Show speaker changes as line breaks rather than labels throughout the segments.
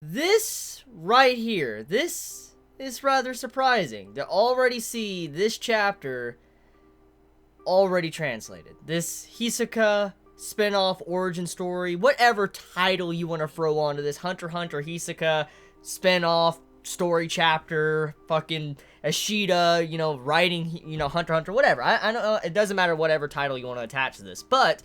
This right here, this is rather surprising to already see this chapter already translated. This Hisoka spin-off origin story, whatever title you want to throw onto this Hunter x Hunter Hisoka spin-off story chapter, fucking Ashita, you know, writing, you know, Hunter x Hunter, whatever. I don't know, it doesn't matter whatever title you want to attach to this, but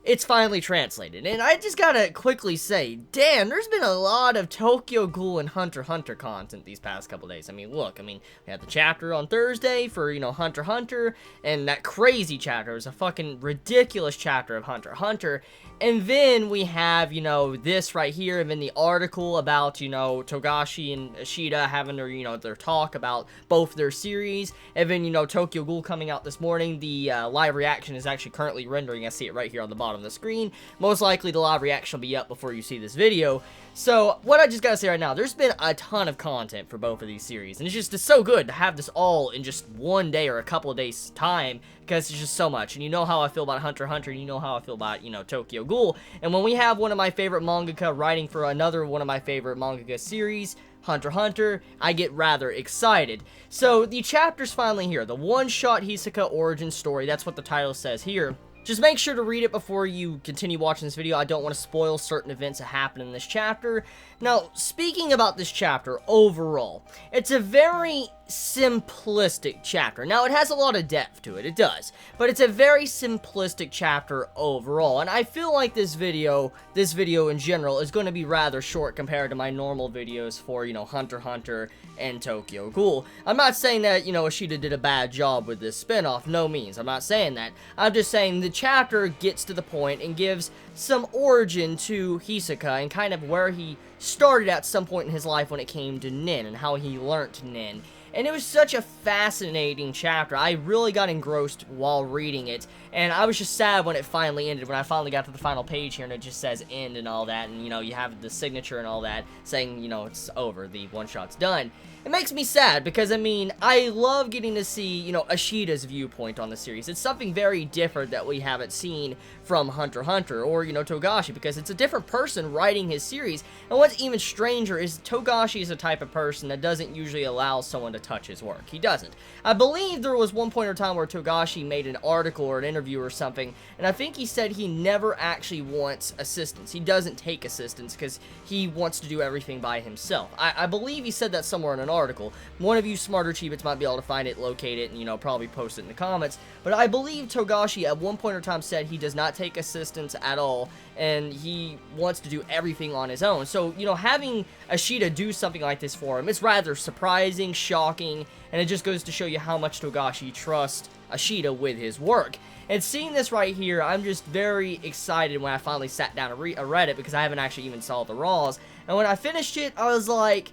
it's finally translated. And I just gotta quickly say, damn, there's been a lot of Tokyo Ghoul and Hunter x Hunter content these past couple days. I mean, look, we had the chapter on Thursday for, you know, Hunter x Hunter, and that crazy chapter was a fucking ridiculous chapter of Hunter x Hunter. And then we have, you know, this right here, and then the article about, you know, Togashi and Ashita having their, you know, their talk about both their series. And then, you know, Tokyo Ghoul coming out this morning. The live reaction is actually currently rendering. I see it right here on the bottom of the screen. Most likely the live reaction will be up before you see this video. So, what I just gotta say right now, there's been a ton of content for both of these series, and it's so good to have this all in just one day or a couple of days time, because it's just so much. And you know how I feel about Hunter x Hunter, and you know how I feel about, you know, Tokyo Ghoul. And when we have one of my favorite mangaka writing for another one of my favorite mangaka series, Hunter x Hunter, I get rather excited. So, the chapter's finally here. The one-shot Hisoka origin story, that's what the title says here. Just make sure to read it before you continue watching this video. I don't want to spoil certain events that happen in this chapter. Now, speaking about this chapter overall, it's a very simplistic chapter. Now, it has a lot of depth to it, it does, but it's a very simplistic chapter overall, and I feel like this video in general is going to be rather short compared to my normal videos for, you know, Hunter x Hunter and Tokyo Ghoul. I'm not saying that, you know, Ashita did a bad job with this spinoff, no means. I'm not saying that. I'm just saying the chapter gets to the point and gives some origin to Hisoka and kind of where he started at some point in his life when it came to Nin and how he learnt Nin. And it was such a fascinating chapter. I really got engrossed while reading it, and I was just sad when it finally ended, when I finally got to the final page here and it just says end and all that, and, you know, you have the signature and all that saying, you know, it's over, the one-shot's done. It makes me sad because, I love getting to see, you know, Ashita's viewpoint on the series. It's something very different that we haven't seen from Hunter x Hunter or, you know, Togashi, because it's a different person writing his series. And what's even stranger is Togashi is the type of person that doesn't usually allow someone to touch his work. He doesn't. I believe there was one point in time where Togashi made an article or an interview or something, and I think he said he never actually wants assistance. He doesn't take assistance because he wants to do everything by himself. I believe he said that somewhere in an article. One of you smarter Chibits might be able to find it, locate it, and, you know, probably post it in the comments. But I believe Togashi at one point in time said he does not take assistance at all, and he wants to do everything on his own. So, you know, having Ashita do something like this for him, it's rather surprising, shocking, and it just goes to show you how much Togashi trusts Ashita with his work. And seeing this right here, I'm just very excited when I finally sat down and read it, because I haven't actually even saw the raws. And when I finished it, I was like,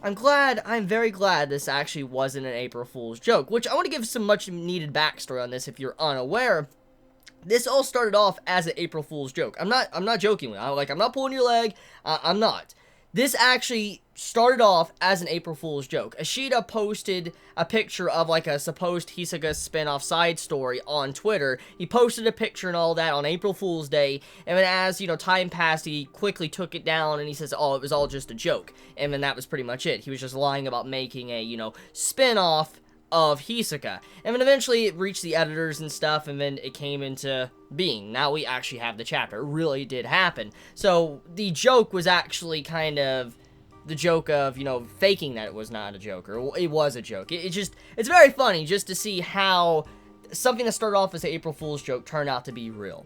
I'm very glad this actually wasn't an April Fool's joke, which I want to give some much needed backstory on this if you're unaware. This all started off as an April Fool's joke. I'm not joking with it. I'm not pulling your leg. I'm not. This actually started off as an April Fool's joke. Ashita posted a picture of, like, a supposed Hisoka spin-off side story on Twitter. He posted a picture and all that on April Fool's Day, and then as, you know, time passed, he quickly took it down, and he says, oh, it was all just a joke. And then that was pretty much it. He was just lying about making a, you know, spin-off of Hisoka. And then eventually it reached the editors and stuff, and then it came into being. Now we actually have the chapter. It really did happen. So the joke was actually kind of the joke of, you know, faking that it was not a joke, or it was a joke. It's very funny just to see how something that started off as an April Fool's joke turned out to be real.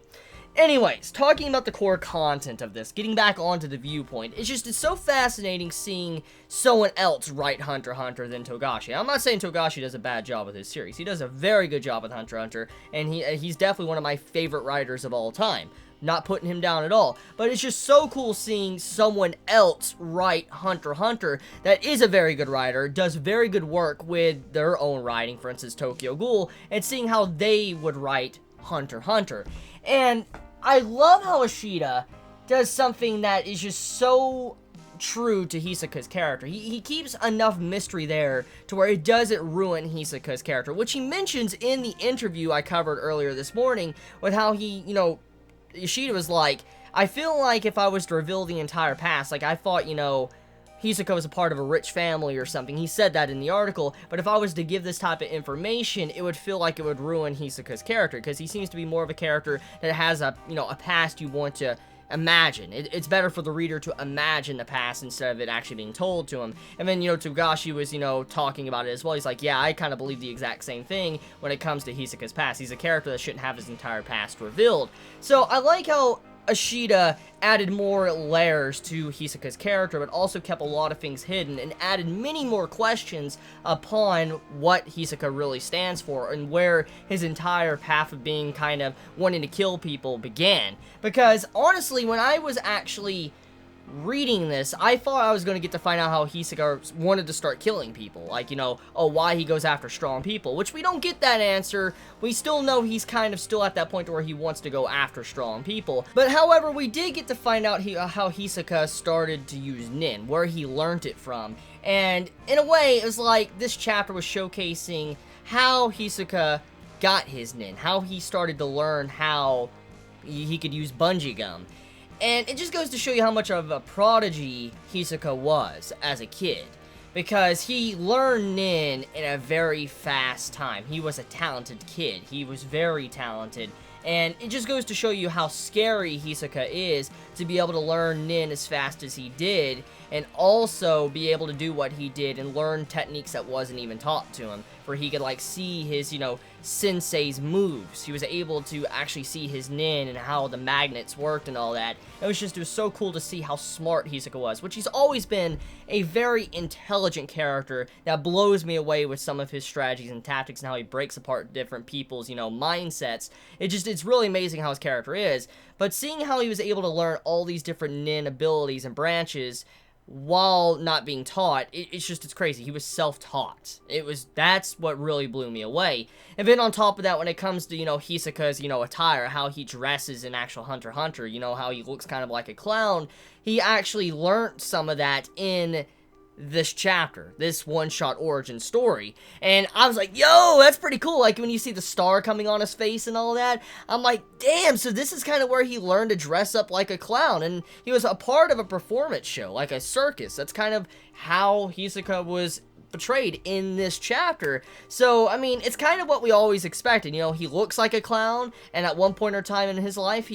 Anyways, talking about the core content of this, getting back onto the viewpoint, it's so fascinating seeing someone else write Hunter x Hunter than Togashi. I'm not saying Togashi does a bad job with his series. He does a very good job with Hunter x Hunter, and he's definitely one of my favorite writers of all time. Not putting him down at all, but it's just so cool seeing someone else write Hunter x Hunter that is a very good writer, does very good work with their own writing, for instance, Tokyo Ghoul, and seeing how they would write Hunter x Hunter. And I love how Ashita does something that is just so true to Hisoka's character. He keeps enough mystery there to where it doesn't ruin Hisoka's character, which he mentions in the interview I covered earlier this morning with how he, you know, Ashita was like, I feel like if I was to reveal the entire past, like, I thought, you know, Hisoka was a part of a rich family or something. He said that in the article, but if I was to give this type of information, it would feel like it would ruin Hisoka's character, because he seems to be more of a character that has a, you know, a past you want to imagine. It's better for the reader to imagine the past instead of it actually being told to him. And then, you know, Togashi was, you know, talking about it as well. He's like, yeah, I kind of believe the exact same thing when it comes to Hisoka's past. He's a character that shouldn't have his entire past revealed. So I like how Ashida added more layers to Hisoka's character, but also kept a lot of things hidden and added many more questions upon what Hisoka really stands for and where his entire path of being kind of wanting to kill people began. Because honestly, when I was actually reading this, I thought I was going to get to find out how Hisoka wanted to start killing people. Like, you know, oh, why he goes after strong people, which we don't get that answer. We still know he's kind of still at that point where he wants to go after strong people. But however, we did get to find out how Hisoka started to use Nin, where he learned it from. And in a way, it was like this chapter was showcasing how Hisoka got his Nin, how he started to learn how he could use bungee gum. And it just goes to show you how much of a prodigy Hisoka was as a kid. Because he learned Nin in a very fast time. He was a talented kid. He was very talented. And it just goes to show you how scary Hisoka is to be able to learn Nin as fast as he did. And also be able to do what he did and learn techniques that wasn't even taught to him. Where he could, like, see his, you know, sensei's moves. He was able to actually see his Nin and how the magnets worked and all that. It was so cool to see how smart Hisoka was, which he's always been a very intelligent character that blows me away with some of his strategies and tactics and how he breaks apart different people's, you know, mindsets. It's really amazing how his character is. But seeing how he was able to learn all these different Nin abilities and branches while not being taught, it's crazy. He was self-taught. That's what really blew me away. And then on top of that, when it comes to, you know, Hisoka's, you know, attire, how he dresses in actual Hunter x Hunter, you know, how he looks kind of like a clown, he actually learned some of that in this chapter, this one-shot origin story. And I was like, yo, that's pretty cool. Like, when you see the star coming on his face and all that, I'm like, damn, so this is kind of where he learned to dress up like a clown. And he was a part of a performance show, like a circus. That's kind of how Hisoka was portrayed in this chapter. So, I mean, it's kind of what we always expected. You know, he looks like a clown, and at one point or time in his life,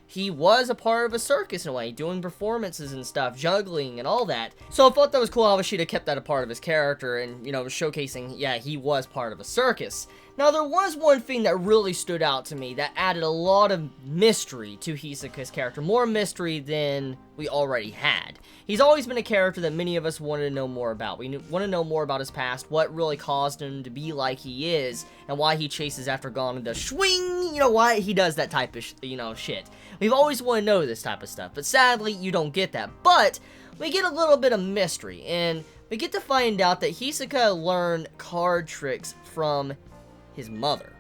he was a part of a circus in a way, doing performances and stuff, juggling and all that. So I thought that was cool how Ishida kept that a part of his character and, you know, showcasing, yeah, he was part of a circus. Now, there was one thing that really stood out to me that added a lot of mystery to Hisoka's character, more mystery than we already had. He's always been a character that many of us wanted to know more about. We want to know more about his past, what really caused him to be like he is, and why he chases after Gon and does swing, you know, why he does that type of, you know, shit. We've always wanted to know this type of stuff, but sadly, you don't get that. But we get a little bit of mystery, and we get to find out that Hisoka learned card tricks from his mother.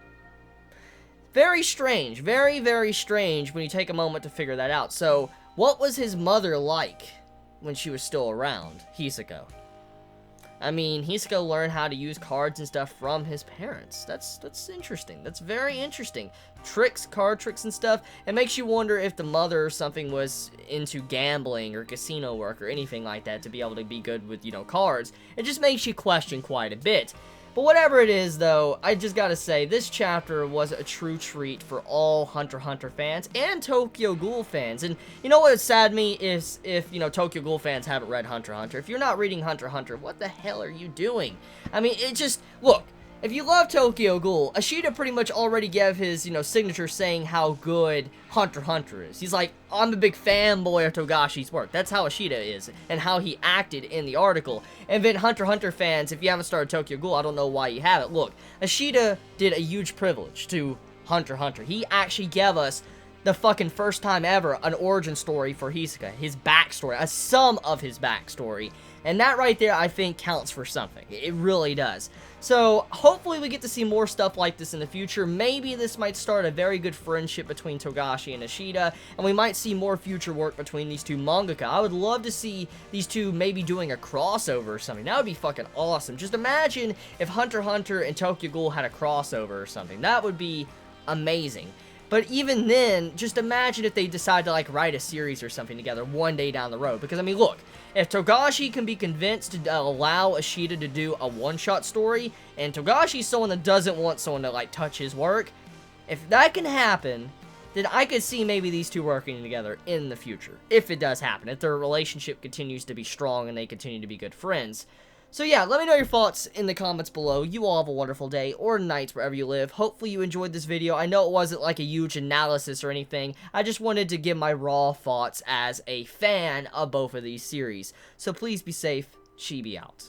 Very strange, very, very strange when you take a moment to figure that out. So, what was his mother like when she was still around, Hisoka? I mean, Hisoka learned how to use cards and stuff from his parents. That's interesting. That's very interesting. Tricks, card tricks and stuff. It makes you wonder if the mother or something was into gambling or casino work or anything like that to be able to be good with, you know, cards. It just makes you question quite a bit. But whatever it is, though, I just gotta say, this chapter was a true treat for all Hunter x Hunter fans and Tokyo Ghoul fans. And you know what would sad me is if, you know, Tokyo Ghoul fans haven't read Hunter x Hunter. If you're not reading Hunter x Hunter, what the hell are you doing? I mean, it just, look, if you love Tokyo Ghoul, Ashida pretty much already gave his, you know, signature saying how good Hunter x Hunter is. He's like, I'm a big fanboy of Togashi's work. That's how Ashida is, and how he acted in the article. And then Hunter x Hunter fans, if you haven't started Tokyo Ghoul, I don't know why you haven't. Look, Ashida did a huge privilege to Hunter x Hunter. He actually gave us the fucking first time ever an origin story for Hisoka, his backstory, a sum of his backstory. And that right there, I think, counts for something. It really does. So, hopefully we get to see more stuff like this in the future. Maybe this might start a very good friendship between Togashi and Ashida, and we might see more future work between these two mangaka. I would love to see these two maybe doing a crossover or something. That would be fucking awesome. Just imagine if Hunter x Hunter and Tokyo Ghoul had a crossover or something. That would be amazing. But even then, just imagine if they decide to, like, write a series or something together one day down the road. Because, I mean, look, if Togashi can be convinced to allow Ashita to do a one-shot story, and Togashi's someone that doesn't want someone to, like, touch his work, if that can happen, then I could see maybe these two working together in the future. If it does happen. If their relationship continues to be strong and they continue to be good friends. So yeah, let me know your thoughts in the comments below. You all have a wonderful day or night wherever you live. Hopefully you enjoyed this video. I know it wasn't like a huge analysis or anything. I just wanted to give my raw thoughts as a fan of both of these series. So please be safe. Chibi out.